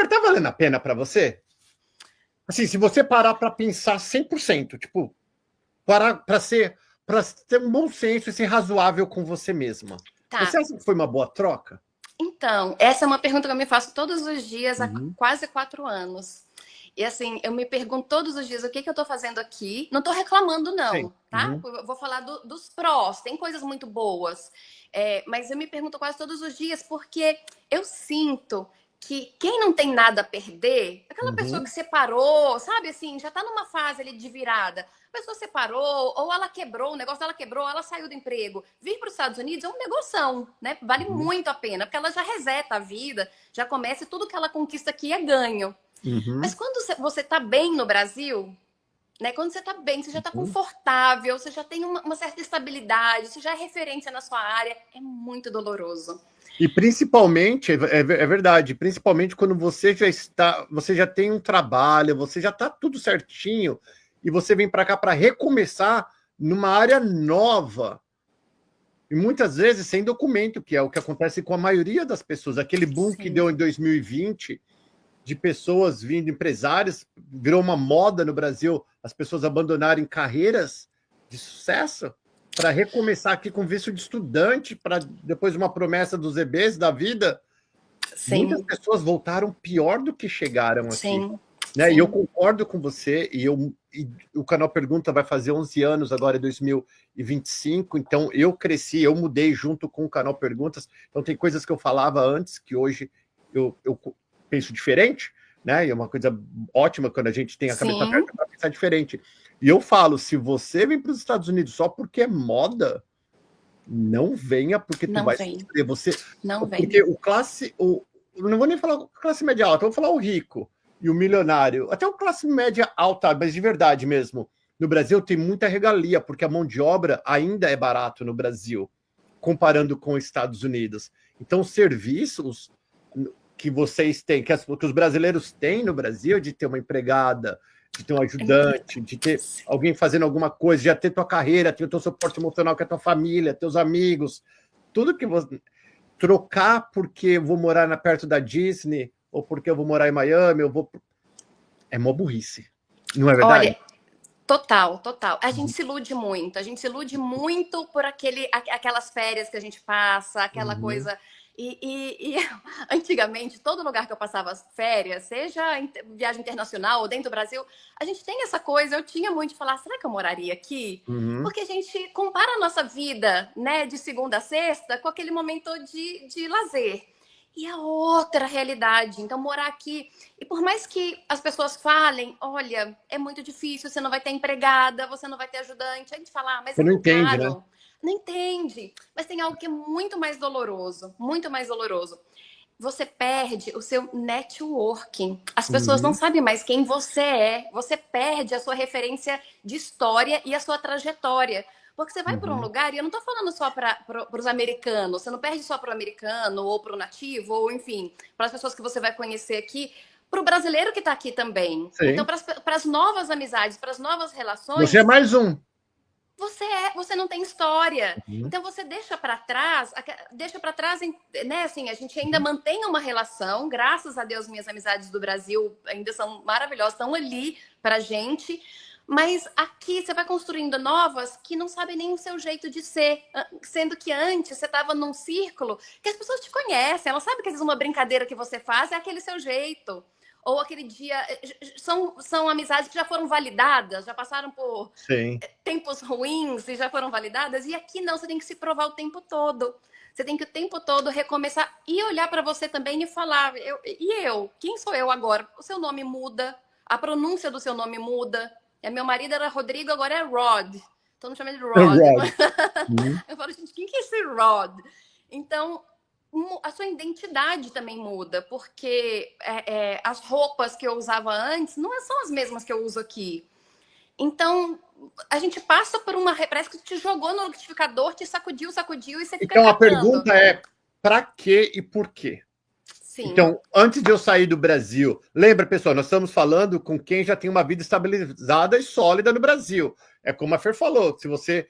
dólar tá valendo a pena para você? Assim, se você parar para pensar 100%, tipo, parar para ter um bom senso e ser razoável com você mesma. Tá. Você acha que foi uma boa troca? Então, essa é uma pergunta que eu me faço todos os dias há Uhum. quase 4 anos. E assim, eu me pergunto todos os dias o que, que eu tô fazendo aqui. Não tô reclamando, Sim. não, tá? Uhum. Eu vou falar dos prós, tem coisas muito boas. Mas eu me pergunto quase todos os dias, porque eu sinto que quem não tem nada a perder, aquela pessoa que Uhum. separou, sabe assim, já tá numa fase ali de virada. A pessoa separou, ou ela quebrou, o negócio dela quebrou, ela saiu do emprego. Vir para os Estados Unidos é um negoção, né? Vale Uhum. muito a pena, porque ela já reseta a vida, já começa e tudo que ela conquista aqui é ganho. Mas Uhum. quando você tá bem no Brasil, né? Quando você tá bem, você já tá Uhum. confortável, você já tem uma certa estabilidade, você já é referência na sua área, é muito doloroso. E principalmente, é verdade, principalmente quando você já tem um trabalho, você já está tudo certinho, e você vem para cá para recomeçar numa área nova. E muitas vezes sem documento, que é o que acontece com a maioria das pessoas. Aquele boom que Sim. deu em 2020 de pessoas vindo, empresários, virou uma moda no Brasil, as pessoas abandonarem carreiras de sucesso para recomeçar aqui com visto de estudante, para depois uma promessa dos EBs da vida. Muitas Sim, pessoas voltaram pior do que chegaram aqui. sim, Né? E eu sim. concordo com você, e o Canal Pergunta vai fazer 11 anos agora, em 2025, então eu cresci, eu mudei junto com o Canal Perguntas, então tem coisas que eu falava antes, que hoje eu penso diferente, né? E é uma coisa ótima quando a gente tem a cabeça Sim, aberta para pensar diferente. E eu falo, se você vem para os Estados Unidos só porque é moda, não venha porque tu não vai vem, sofrer. não vem. Porque não vou nem falar classe média alta, eu vou falar o rico e o milionário, até o classe média alta, mas de verdade mesmo. No Brasil tem muita regalia, porque a mão de obra ainda é barato no Brasil, comparando com os Estados Unidos. Então, os serviços que vocês têm, que os brasileiros têm no Brasil, de ter uma empregada, de ter um ajudante, de ter alguém fazendo alguma coisa, de já ter tua carreira, ter o teu suporte emocional, que é a tua família, teus amigos, tudo que você trocar porque eu vou morar perto da Disney, ou porque eu vou morar em Miami, é mó burrice. Não é verdade? Olha, total, total. A gente se ilude muito. A gente se ilude muito por aquelas férias que a gente passa, aquela Uhum. coisa. E antigamente, todo lugar que eu passava as férias, seja em viagem internacional ou dentro do Brasil, a gente tem essa coisa. Eu tinha muito de falar, será que eu moraria aqui? Uhum. Porque a gente compara a nossa vida, né, de segunda a sexta, com aquele momento de lazer. E a outra realidade. Então, morar aqui. E por mais que as pessoas falem, olha, é muito difícil, você não vai ter empregada, você não vai ter ajudante. A gente fala, ah, mas Você é não tão entende, né? caro. Não entende. Mas tem algo que é muito mais doloroso, muito mais doloroso. Você perde o seu networking. As pessoas não Uhum. sabem mais quem você é. Você perde a sua referência de história e a sua trajetória. Porque você vai para um Uhum. lugar, e eu não estou falando só para os americanos, você não perde só para o americano, ou para o nativo, ou enfim, para as pessoas que você vai conhecer aqui, para o brasileiro que está aqui também. Então, Sim. para as novas amizades, para as novas Você é relações, mais um. você não tem história. Uhum. Então você deixa para trás, né? Assim, a gente ainda mantém uma relação. Graças a Deus, minhas amizades do Brasil ainda são maravilhosas, estão ali pra gente. Mas aqui você vai construindo novas que não sabem nem o seu jeito de ser. Sendo que antes você estava num círculo que as pessoas te conhecem, elas sabem que às vezes uma brincadeira que você faz é aquele seu jeito. Ou aquele dia. São amizades que já foram validadas, já passaram por Sim. tempos ruins e já foram validadas. E aqui não, você tem que se provar o tempo todo. Você tem que o tempo todo recomeçar e olhar para você também e falar: quem sou eu agora? O seu nome muda, a pronúncia do seu nome muda. Meu marido era Rodrigo, agora é Rod. Então não chama de Rod. Rod. Uhum. Eu falo, gente, quem que é esse Rod? Então, a sua identidade também muda, porque as roupas que eu usava antes não são as mesmas que eu uso aqui. Então, a gente passa por uma. Parece que te jogou no liquidificador, te sacudiu, sacudiu e você fica Então a catando. pergunta é: para quê e por quê? Sim. Então, antes de eu sair do Brasil, lembra, pessoal, nós estamos falando com quem já tem uma vida estabilizada e sólida no Brasil. É como a Fer falou, se você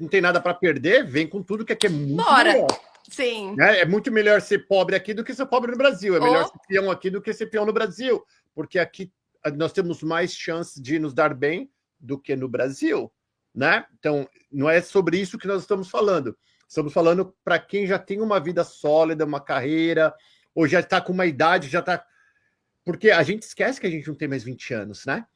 não tem nada para perder, vem com tudo que aqui é muito Bora! melhor. Sim. Né? É muito melhor ser pobre aqui do que ser pobre no Brasil. É melhor Oh, ser peão aqui do que ser peão no Brasil. Porque aqui nós temos mais chance de nos dar bem do que no Brasil. Né? Então, não é sobre isso que nós estamos falando. Estamos falando para quem já tem uma vida sólida, uma carreira, ou já está com uma idade, já está. Porque a gente esquece que a gente não tem mais 20 anos, né?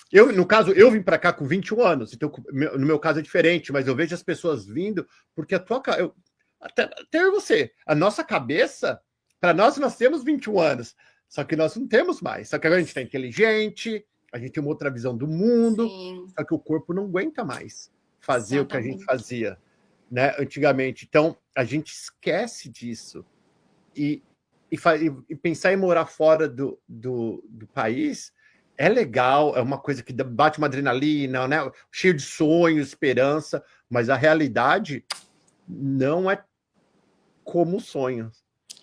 Eu, no caso, eu vim para cá com 21 anos, então no meu caso é diferente, mas eu vejo as pessoas vindo, porque a tua. Até você, a nossa cabeça, para nós temos 21 anos, só que nós não temos mais. Só que agora a gente está inteligente, a gente tem uma outra visão do mundo, sim, só que o corpo não aguenta mais fazer o que a gente exatamente. fazia, né, antigamente. Então, a gente esquece disso. E, e pensar em morar fora do país é legal, é uma coisa que bate uma adrenalina, né? Cheio de sonho, esperança, mas a realidade não é como sonho,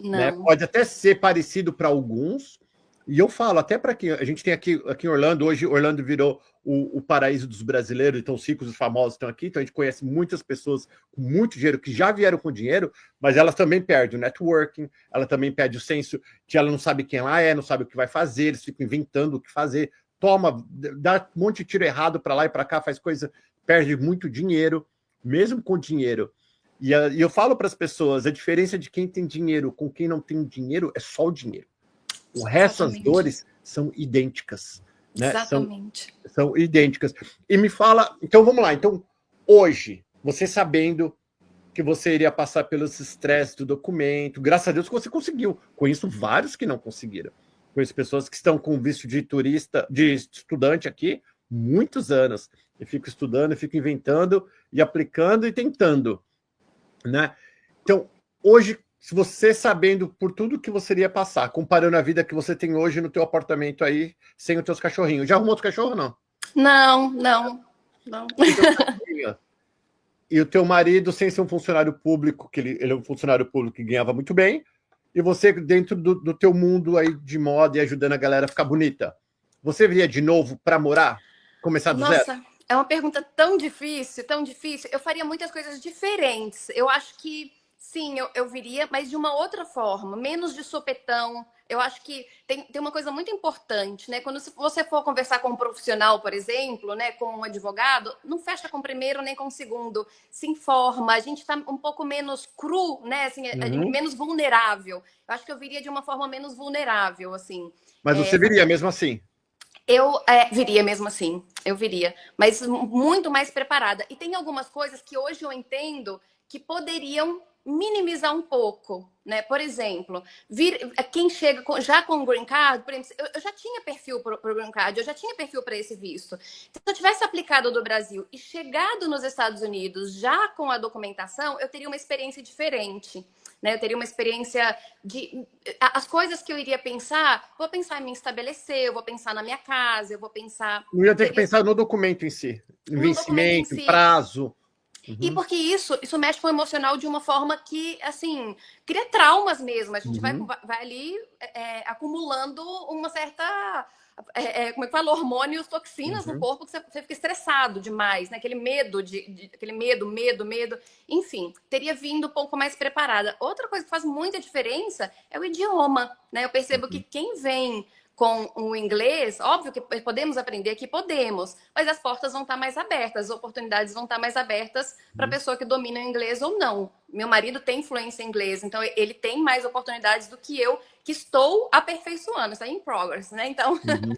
né? Não. Pode até ser parecido para alguns, e eu falo até para quem a gente tem aqui em Orlando, hoje Orlando virou o paraíso dos brasileiros, então os ricos e os famosos estão aqui, então a gente conhece muitas pessoas com muito dinheiro que já vieram com dinheiro, mas elas também perdem o networking, ela também perde o senso que ela não sabe quem ela é, não sabe o que vai fazer, eles ficam inventando o que fazer, toma, dá um monte de tiro errado para lá e para cá, faz coisa, perde muito dinheiro, mesmo com dinheiro. E eu falo para as pessoas, a diferença de quem tem dinheiro com quem não tem dinheiro é só o dinheiro. O resto, as Exatamente. dores são idênticas, né? Exatamente. São idênticas. E me fala, então vamos lá. Então, hoje, você sabendo que você iria passar pelos estresses do documento, graças a Deus que você conseguiu. Conheço vários que não conseguiram. Conheço pessoas que estão com visto de turista, de estudante aqui, muitos anos. E fico estudando, fico inventando e aplicando e tentando, né? Então, hoje, se você sabendo por tudo que você iria passar, comparando a vida que você tem hoje no teu apartamento aí, sem os teus cachorrinhos. Já arrumou outro cachorro, não? Não, não, não. Sem teus cachorrinhos. E o teu marido sem ser um funcionário público, que ele é um funcionário público que ganhava muito bem, e você dentro do teu mundo aí de moda e ajudando a galera a ficar bonita. Você viria de novo para morar? Começar do zero? Nossa, é uma pergunta tão difícil, tão difícil. Eu faria muitas coisas diferentes. Eu acho que sim, eu viria, mas de uma outra forma, menos de sopetão. Eu acho que tem uma coisa muito importante, né? Quando você for conversar com um profissional, por exemplo, né, com um advogado, não fecha com o primeiro nem com o segundo. Se informa, a gente está um pouco menos cru, né? Assim, Uhum. menos vulnerável. Eu acho que eu viria de uma forma menos vulnerável, assim. Mas você viria mesmo assim? Eu viria mesmo assim, eu viria, mas muito mais preparada. E tem algumas coisas que hoje eu entendo que poderiam minimizar um pouco, né? Por exemplo, quem chega já com o Green Card, por exemplo, eu já tinha perfil para o Green Card, eu já tinha perfil para esse visto. Se eu tivesse aplicado do Brasil e chegado nos Estados Unidos já com a documentação, eu teria uma experiência diferente. Né, eu teria uma experiência de. As coisas que eu iria pensar, vou pensar em me estabelecer, eu vou pensar na minha casa, eu vou pensar. Não ia ter que Teria pensar no documento em si, em no documento em vencimento, em si. prazo. E Uhum, porque isso mexe com o emocional de uma forma que, assim, cria traumas mesmo. A gente uhum, vai ali acumulando uma certa. Como é que fala? Hormônios, toxinas no uhum. corpo que você fica estressado demais, né? Aquele medo, aquele medo. Enfim, teria vindo um pouco mais preparada. Outra coisa que faz muita diferença é o idioma, né? Eu percebo que Uhum. quem vem com o inglês, óbvio que podemos aprender aqui, podemos, mas as portas vão estar mais abertas, as oportunidades vão estar mais abertas para a Uhum. pessoa que domina o inglês ou não. Meu marido tem influência em inglês, então ele tem mais oportunidades do que eu, que estou aperfeiçoando, está em progress, né? Então, Uhum.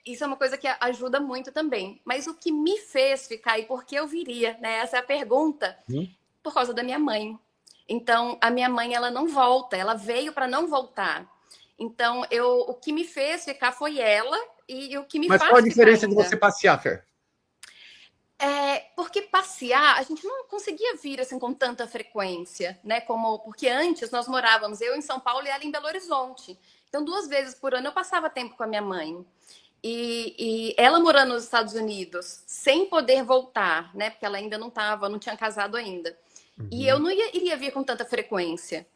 isso é uma coisa que ajuda muito também. Mas o que me fez ficar e por que eu viria, né? Essa é a pergunta, Uhum. por causa da minha mãe. Então, a minha mãe, ela não volta, ela veio para não voltar. Então, o que me fez ficar foi ela e o que me Mas qual a faz ficar diferença de você ainda. passear, Fer? Porque passear, a gente não conseguia vir assim com tanta frequência, né? Porque antes nós morávamos, eu em São Paulo e ela em Belo Horizonte. Então, 2 vezes por ano eu passava tempo com a minha mãe. E ela morando nos Estados Unidos, sem poder voltar, né? Porque ela ainda não tinha casado ainda. E eu Uhum. não iria vir com tanta frequência.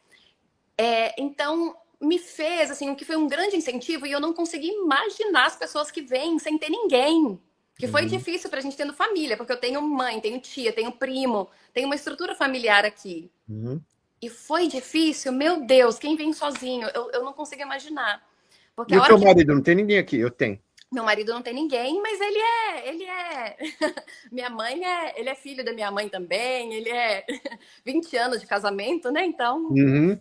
Então, me fez, assim, o que foi um grande incentivo, e eu não consegui imaginar as pessoas que vêm sem ter ninguém. Que foi difícil pra gente tendo família, porque eu tenho mãe, tenho tia, tenho primo, tenho uma estrutura familiar aqui. Uhum. E foi difícil, meu Deus, quem vem sozinho, eu não consigo imaginar. Porque E a o hora teu que marido? Não tem ninguém aqui? Eu tenho. meu marido não tem ninguém, mas ele é. Minha mãe ele é filho da minha mãe também, ele é 20 anos de casamento, né? Então. Uhum.